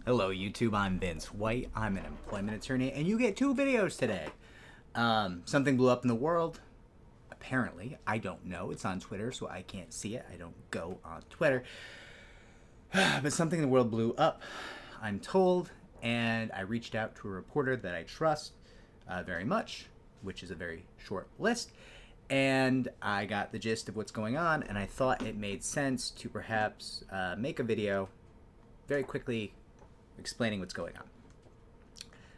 Hello YouTube, I'm Vince White. I'm an employment attorney and you get 2 videos today. Something blew up in the world. Apparently, I don't know. It's on Twitter, so I can't see it. I don't go on Twitter. But something in the world blew up, I'm told, and I reached out to a reporter that I trust very much, which is a very short list, and I got the gist of what's going on, and I thought it made sense to perhaps make a video very quickly explaining what's going on,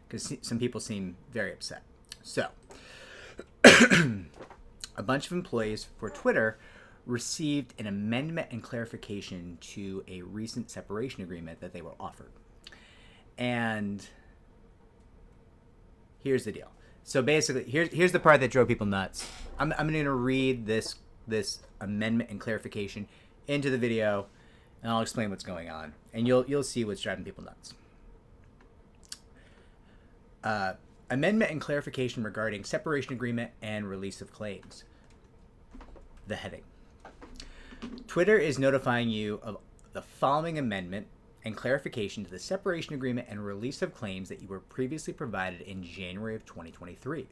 because some people seem very upset. So, a bunch of employees for Twitter received an amendment and clarification to a recent separation agreement that they were offered. And here's the deal. So basically, here's the part that drove people nuts. I'm going to read this amendment and clarification into the video, and I'll explain what's going on, and you'll see what's driving people nuts. Amendment and clarification regarding separation agreement and release of claims. The heading. Twitter is notifying you of the following amendment and clarification to the separation agreement and release of claims that you were previously provided in January of 2023.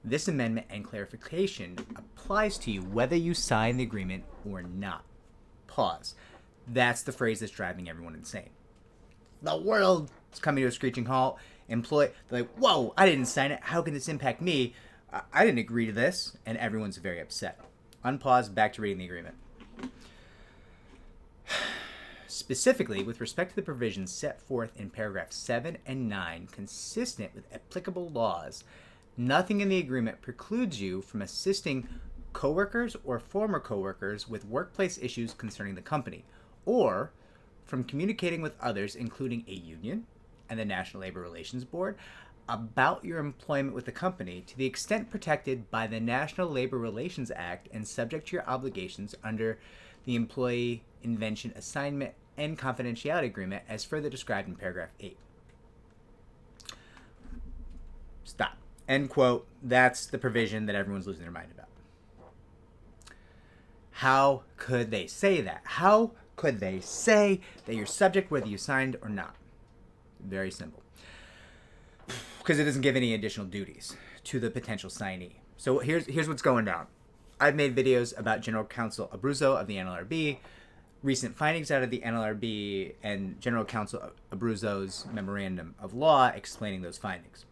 This amendment and clarification applies to you whether you sign the agreement or not. Pause. That's the phrase that's driving everyone insane. The world is coming to a screeching halt. They're like, whoa, I didn't sign it. How can this impact me? I didn't agree to this. And everyone's very upset. Unpause, back to reading the agreement. Specifically, with respect to the provisions set forth in paragraphs 7 and 9, consistent with applicable laws, nothing in the agreement precludes you from assisting coworkers or former coworkers with workplace issues concerning the company, or from communicating with others, including a union and the National Labor Relations Board, about your employment with the company to the extent protected by the National Labor Relations Act and subject to your obligations under the Employee Invention Assignment and Confidentiality Agreement as further described in paragraph 8. Stop. End quote. That's the provision that everyone's losing their mind about. How could they say that? How could they say that you're subject whether you signed or not? Very simple. Because it doesn't give any additional duties to the potential signee. So here's what's going down. I've made videos about General Counsel Abruzzo of the NLRB, recent findings out of the NLRB, and General Counsel Abruzzo's memorandum of law explaining those findings.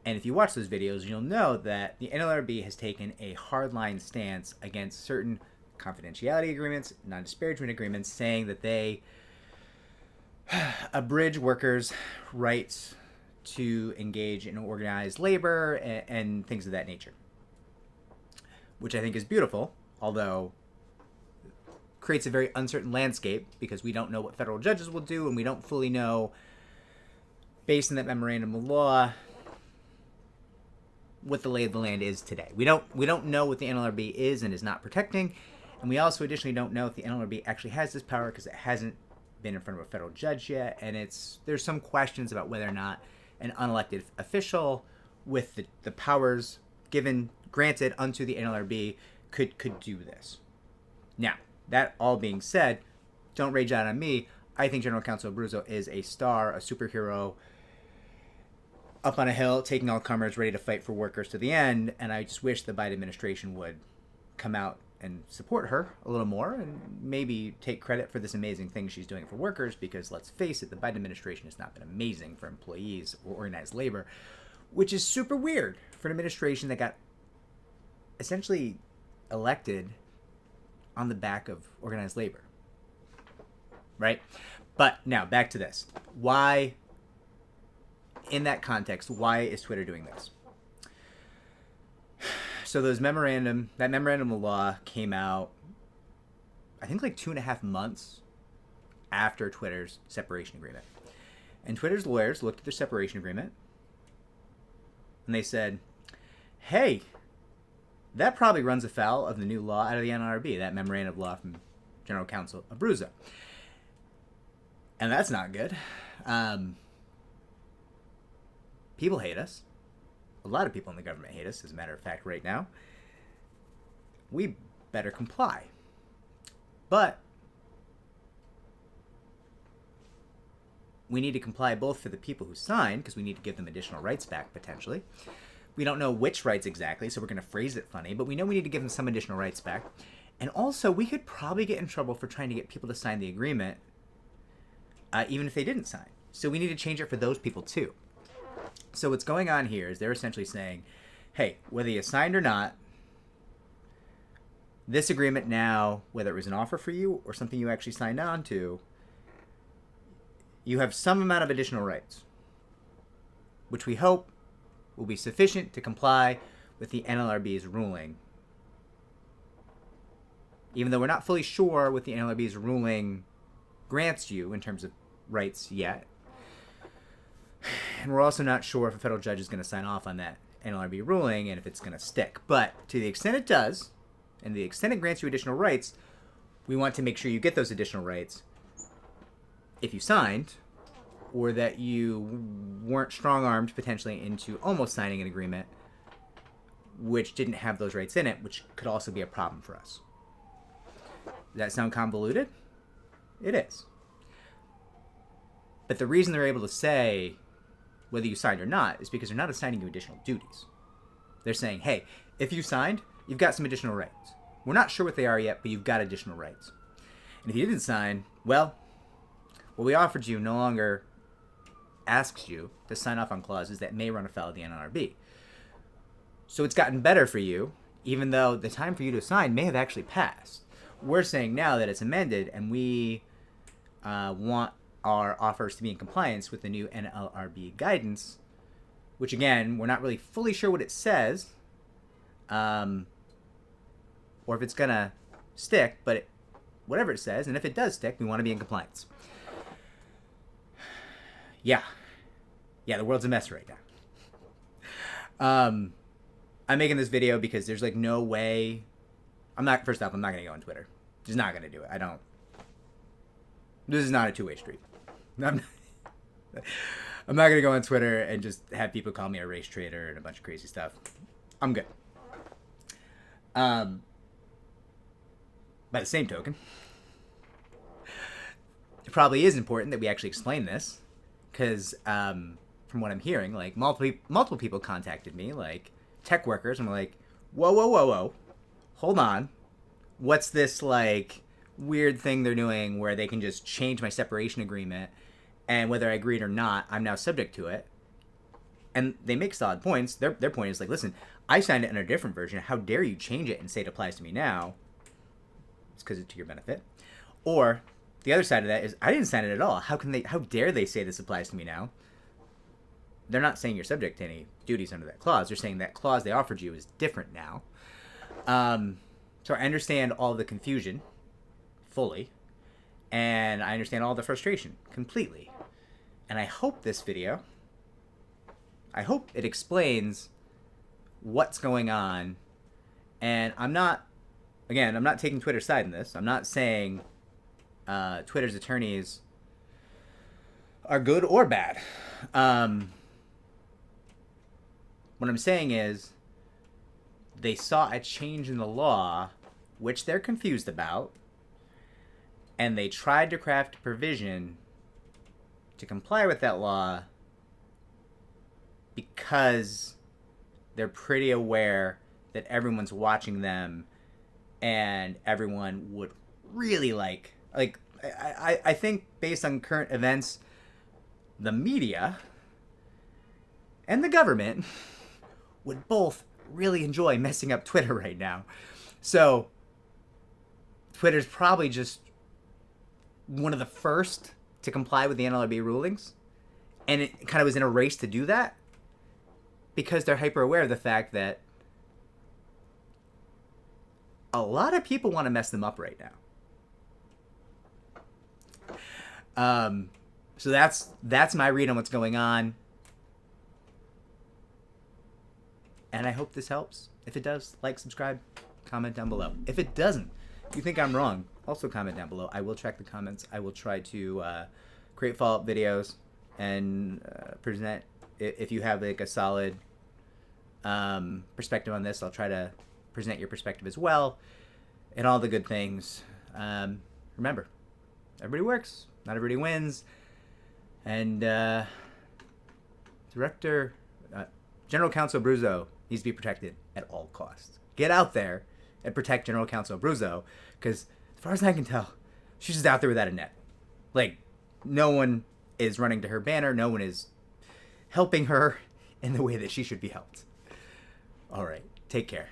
And if you watch those videos, you'll know that the NLRB has taken a hardline stance against certain confidentiality agreements, non-disparagement agreements, saying that they abridge workers' rights to engage in organized labor and things of that nature, which I think is beautiful, although creates a very uncertain landscape because we don't know what federal judges will do, and we don't fully know, based on that memorandum of law, what the lay of the land is today. We don't know what the NLRB is and is not protecting, and we also additionally don't know if the NLRB actually has this power because it hasn't been in front of a federal judge yet, and there's some questions about whether or not an unelected official with the powers granted unto the NLRB could do this. Now, that all being said, don't rage out on me. I think General Counsel Abruzzo is a star, a superhero, up on a hill, taking all comers, ready to fight for workers to the end, and I just wish the Biden administration would come out and support her a little more and maybe take credit for this amazing thing she's doing for workers, because let's face it, the Biden administration has not been amazing for employees or organized labor, which is super weird for an administration that got essentially elected on the back of organized labor, right? But now back to this. Why, in that context, why is Twitter doing this? So that memorandum of law came out, I think like 2.5 months after Twitter's separation agreement. And Twitter's lawyers looked at their separation agreement and they said, hey, that probably runs afoul of the new law out of the NLRB, that memorandum of law from General Counsel Abruzzo. And that's not good. People hate us. A lot of people in the government hate us, as a matter of fact, right now. We better comply. But we need to comply both for the people who signed, because we need to give them additional rights back, potentially. We don't know which rights exactly, so we're going to phrase it funny, but we know we need to give them some additional rights back. And also, we could probably get in trouble for trying to get people to sign the agreement, even if they didn't sign. So we need to change it for those people, too. So what's going on here is they're essentially saying, hey, whether you signed or not, this agreement now, whether it was an offer for you or something you actually signed on to, you have some amount of additional rights, which we hope will be sufficient to comply with the NLRB's ruling. Even though we're not fully sure what the NLRB's ruling grants you in terms of rights yet. And we're also not sure if a federal judge is going to sign off on that NLRB ruling and if it's going to stick. But to the extent it does, and the extent it grants you additional rights, we want to make sure you get those additional rights if you signed, or that you weren't strong-armed potentially into almost signing an agreement which didn't have those rights in it, which could also be a problem for us. Does that sound convoluted? It is. But the reason they're able to say whether you signed or not is because they're not assigning you additional duties. They're saying, hey, if you signed, you've got some additional rights. We're not sure what they are yet, but you've got additional rights. And if you didn't sign, well, what we offered you no longer asks you to sign off on clauses that may run afoul of the NLRB. So it's gotten better for you, even though the time for you to sign may have actually passed. We're saying now that it's amended, and we want our offers to be in compliance with the new NLRB guidance, which, again, we're not really fully sure what it says, or if it's going to stick, but whatever it says, and if it does stick, we want to be in compliance. Yeah, the world's a mess right now. I'm making this video because there's like no way. First off, I'm not going to go on Twitter. Just not going to do it. This is not a two-way street. I'm not going to go on Twitter and just have people call me a race traitor and a bunch of crazy stuff. I'm good. By the same token, it probably is important that we actually explain this, because from what I'm hearing, like multiple people contacted me, like tech workers, and were like, whoa, hold on. What's this like weird thing they're doing where they can just change my separation agreement, and whether I agreed or not, I'm now subject to it? And they make solid points. Their point is like, listen, I signed it in a different version. How dare you change it and say it applies to me now? It's because it's to your benefit. Or the other side of that is, I didn't sign it at all. How dare they say this applies to me now? They're not saying you're subject to any duties under that clause. They're saying that clause they offered you is different now. So I understand all the confusion fully, and I understand all the frustration completely. And I hope this video, it explains what's going on. And I'm not taking Twitter's side in this. I'm not saying Twitter's attorneys are good or bad. What I'm saying is, they saw a change in the law, which they're confused about, and they tried to craft a provision to comply with that law because they're pretty aware that everyone's watching them, and everyone would really I think based on current events, the media and the government would both really enjoy messing up Twitter right now. So Twitter's probably just one of the first to comply with the NLRB rulings, and it kind of was in a race to do that because they're hyper aware of the fact that a lot of people want to mess them up right now. So that's my read on what's going on. And I hope this helps. If it does, like, subscribe, comment down below. If it doesn't, if you think I'm wrong, also comment down below. I will track the comments. I will try to create follow-up videos and present. If you have like a solid perspective on this, I'll try to present your perspective as well, and all the good things. Remember, everybody works, not everybody wins. And General Counsel Abruzzo needs to be protected at all costs. Get out there and protect General Counsel Abruzzo, because as far as I can tell, she's just out there without a net. Like, no one is running to her banner. No one is helping her in the way that she should be helped. All right. Take care.